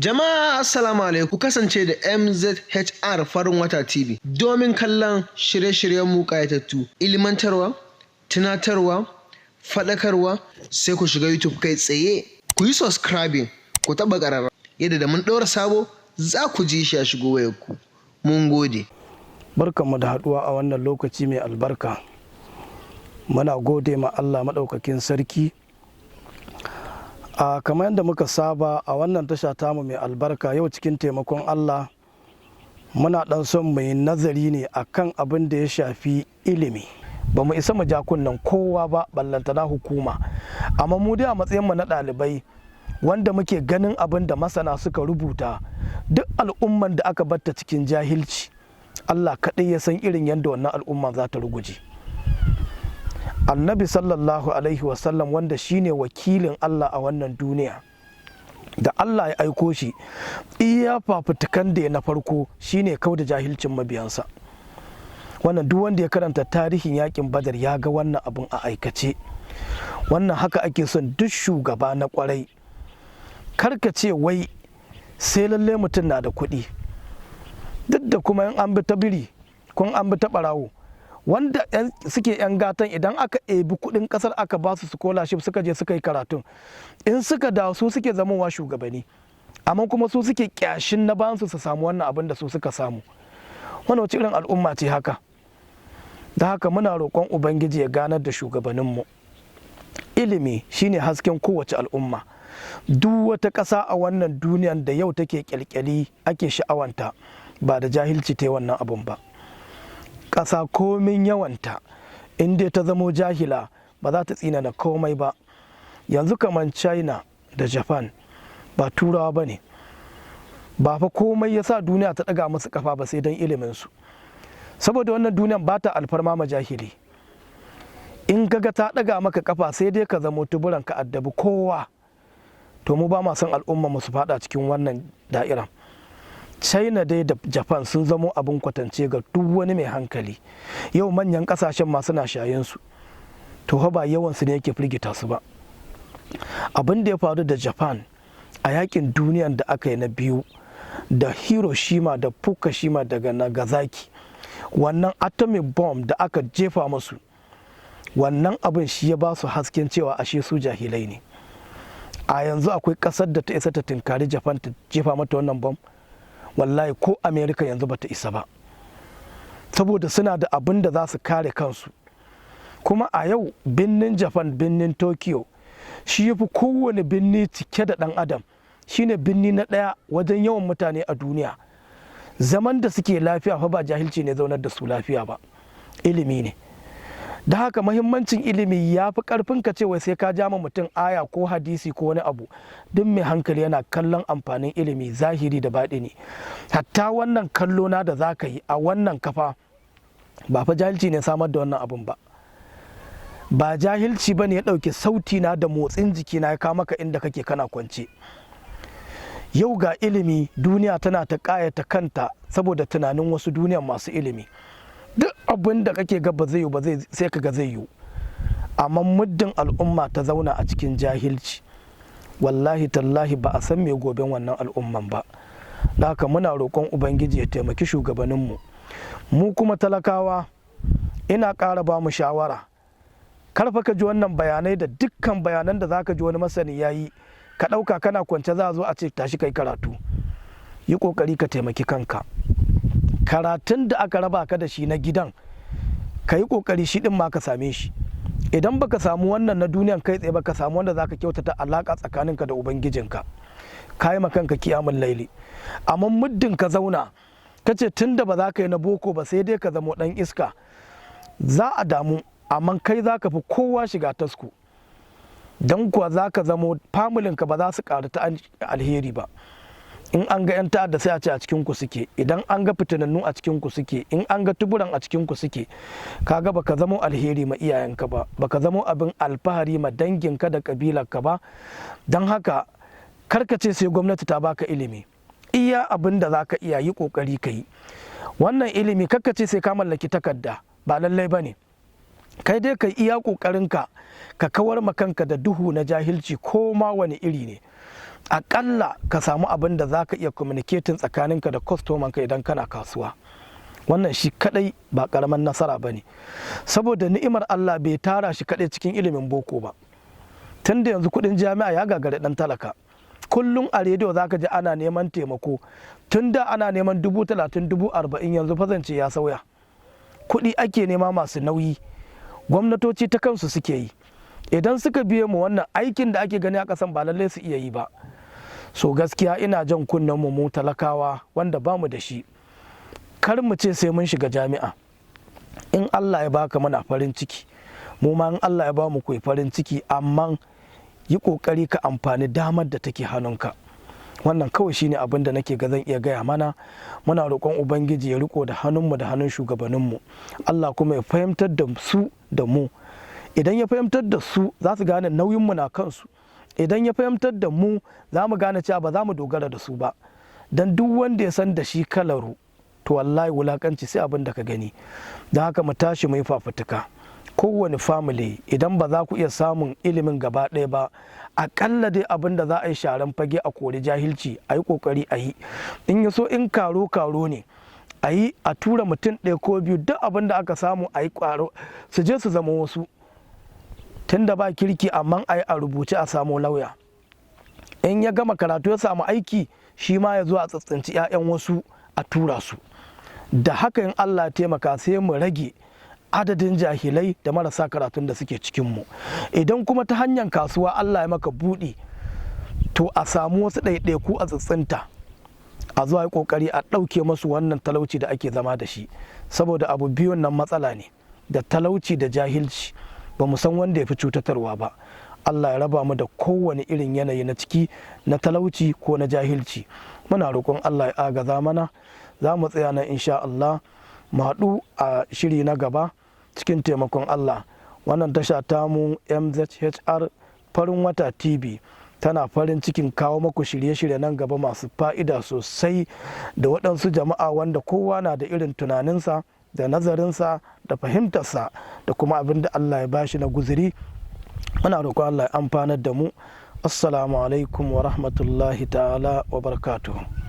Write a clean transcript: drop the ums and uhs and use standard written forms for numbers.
Jama'a assalamu alaikum, ku kasance da MZHR Farin Wata TV domin kallon shirye-shiryen mu ƙayatattu, ilimantarwa, tunatarwa, faɗakarwa. Sai ku shiga YouTube kai tsaye, ku yi subscribing, ku taɓa ƙararra yadda da mun ɗora sabo za ku ji shi a shigo wayarku. Mun gode. Barkanmu da haɗuwa a wannan lokaci mai albarka. Muna gode ma Allah maɗaukakin sarki. Kamar yadda muka saba a wannan tasha tamu mai albarka, yau cikin taimakon Allah muna ɗan son mai nazari ne akan abin da ya shafi ilimi. Ba mu isa mu ja kunnen kowa ba, ballantana hukuma, amma mu dai a matsayinmu na ɗalibai wanda muke ganin abin da masana suka rubuta, duk al'umman da aka batta cikin jahilci, Allah kaɗai ya san irin yadda wannan al'umma za ta ruguje. Annabi sallallahu alaihi wasallam, wanda shine wakilin Allah a wannan duniya, da Allah ya aiko shi, iya fafutukan da ya na farko shine kau da jahilcin mabiyansa. Wannan duk wanda ya karanta tarihin yakin Badar ya ga wannan abun a aikace. Wannan haka ake son duk shugaba na kwarai. Karka ce wai sai lalle mutum na da kuɗi, duk da kuma in an bi ta biri kun an bi ta ɓarawo, wanda suke 'yan gatan idan aka ebi kudin kasar aka ba su scholarship suka je suka yi karatun, in suka dawo su suke zamowa shugabanni, amma kuma su suke kyashin na bayansu su samu wannan abin da su suka samu. Wannan wace irin al'umma ce haka? Da haka muna roƙon Ubangiji ya ganar da shugabanninmu. Ilimi shine hasken kowace al'umma. Duk wata ƙasa a wannan duniyan da yau take kyalkyali ake sha'awanta, ba da jahilci ta yi wannan abun ba. Ƙasa komin yawanta in dai ta zamo jahila ba za ta tsinana komai ba. Yanzu kamar China da Japan ba turawa ba ne, ba fa komai ya sa duniya ta ɗaga musu ƙafa ba sai don iliminsu. Saboda wannan duniyan ba ta alfarma ma jahili. In kaga ta ɗaga maka ƙafa sai dai ka zamo tuburan ka addabi kowa. To mu ba ma son al'umma mu su faɗa cikin wannan da'iran. China dai da Japan sun zamo abin kwatance ga duk wani mai hankali. Yau manyan kasashen ma suna shayensu, to ba yawansu ne yake firgita su ba. Abin da ya faru da Japan a yakin duniyan da aka yi na biyu, da Hiroshima da Fukushima daga Nagasaki, wannan atomic bomb da aka jefa musu, wannan abin shi ya ba su hasken cewa ashe su jahilai ne. A yanzu akwai ƙasar da ta isa ta tinkari Japan ta jefa mata wannan bomb? Wallahi ko Amerika yanzu bata isa ba, saboda suna da abin da za su kare kansu. Kuma a yau birnin Japan, birnin Tokyo, shi yafi kowane birni cike da ɗan adam, shine birni na ɗaya wajen yawan mutane a duniya. Zaman da suke lafiya fa ba jahilci ne zaunar da su lafiya ba, ilimi ne. Da haka mahimmancin ilimi ya fi ƙarfin ka cewa sai ka jama mutum aya ko hadisi ko wani abu. Duk mai hankali yana kallon amfanin ilimi zahiri da baɗini. Hatta wannan kallo na da za ka yi a wannan kafa, ba fa jahilci ne samar da wannan abun ba. Ba jahilci ba ne ya ɗauki sauti na da motsin jiki na ya kawo maka inda kake kana kwance. Yau ga ilimi, duniya tana ta ƙayata kanta saboda tunanin wasu duniyan masu ilimi. Duk abin da kake ga ba zai yi ba sai ka ga zai yi. Amma muddin al'umma ta zauna a cikin jahilci, wallahi tallahi ba a san me goben wannan al'umman ba. Da haka muna roƙon Ubangiji ya taimaki shugabanninmu. Mu kuma talakawa ina ƙara ba mu shawara, karfa ka ji wannan bayanai da dukkan bayanan da za ka ji wani masani ya yi, ka ɗauka kana kwance za a zo a ce tashi kai karatu. Yi ƙoƙari ka taimaki kanka. Karatun da aka raba ka da shi na gidan, ka yi ƙoƙari shi ɗin ma ka same shi. Idan baka samu wannan na duniyan kai tsaye ba, ka samu wanda za ka kyautata alaƙa tsakaninka da Ubangijinka. Ka yi ma kanka kiyamun laili. Amma muddin ka zauna ka ce tun da ba za ka yi na boko ba sai dai ka zamo ɗan iska, za a damu, amma kai za ka fi kowa shiga tasku. Don kuwa za ka zamo familinka ba za su ƙaru ta alheri ba. In an ga 'yan ta'adda sai a ce a cikinku suke, idan an ga fitinannu a cikinku suke, in an ga tuburan a cikinku suke. Kaga baka zamo alheri ma iyayenka ba, baka zamo abin alfahari ma danginka da kabilarka ba. Don haka karkace sai gwamnati ta baka ilimi, iya abin da za ka iya yi kokari ka yi. Wannan ilimi karkace sai ka mallaki takarda, ba lallai ba ne. Kai dai ka iya kokarinka ka kawar ma kanka da duhu na jahilci ko ma wani iri ne. aƙalla ka samu abin da za ka iya communicating tsakaninka da kwastomanka idan kana kasuwa. Wannan shi kadai ba ƙaramin nasara ba ne, saboda ni'imar Allah bai tara shi kadai cikin ilimin boko ba. Tun da yanzu kuɗin jami'a ya gagari ɗan talaka, kullum a rediyo za ka ji ana neman taimako. Tun da ana neman 30,000 40,000, yanzu fasance ya sauya, kuɗi ake nema masu nauyi, gwamnatoci ta kansu suke yi. Idan suka biye mu wannan aikin da ake gani a ƙasan ba lallai su iya yi ba. So gaskiya ina jan kunnen mu talakawa wanda ba mu da shi, kar mu ce sai mun shiga jami'a. In Allah ya baka muna farin ciki, mu ma in Allah ya ba mu koyi farin ciki, amma yi ƙoƙari ka amfani damar da take hannunka. Wannan kawai shine abin da nake ga zan iya gaya mana. Muna roƙon Ubangiji ya riko da hannunmu da hannun shugabanninmu, Allah kuma ya fahimtar da su da mu. Idan ya fahimtar da su za su gane nauyinmu na kansu, idan ya fahimtar da mu za mu gane cewa ba za mu dogara da su ba. Don duk wanda ya san da shi kalaru, to wallahi wulakanci sai abin da ka gani. Don haka mu tashi mu yi fafutuka. Kowane family idan ba za ku iya samun ilimin gaba ɗaya ba, aƙalla dai abin da za a yi sharan fage a kori jahilci, a yi ƙoƙari a yi. In ya so in karo ne, a yi a tura mutum ɗaya ko biyu, duk abin da aka samu a yi ƙwaro su je su zama wasu. Tun da ba kirki, amma a yi a rubuce a samu lauya. In ya gama karatu ya samu aiki, shi ma ya zo a tsitsinci 'ya'yan wasu a tura su. Da haka in Allah ya taimaka sai mu rage adadin jahilai da marasa karatun da suke cikinmu. Idan kuma ta hanyar kasuwa Allah ya maka buɗi, to a samu wasu ɗaiɗaiku a tsitsinta, a zuwa yi ƙoƙari a ɗauke masu wannan talauci da ake zama da shi. Saboda abu biyun nan matsala ne, da talauci da jahilci, ba mu san wanda ya fi cutatarwa ba. Allah ya raba mu da kowane irin yanayi na ciki, na talauci ko na jahilci. Muna roƙon Allah ya agaza mana. Za mu tsaya nan insha Allah, mu haɗu a shiri na gaba cikin taimakon Allah. Wannan tasha tamu MZHR Farin Wata TV tana farin cikin kawo maku shirye-shirye nan gaba masu fa'ida sosai, da waɗansu jama'a wanda kowa na da irin tunaninsa da nazarinsa da fahimtarsa da kuma abin da Allah ya bashi na guziri. Muna roƙon Allah ya amfanar da mu. Assalamu alaikum wa rahmatullahi ta'ala wa barakatuhu.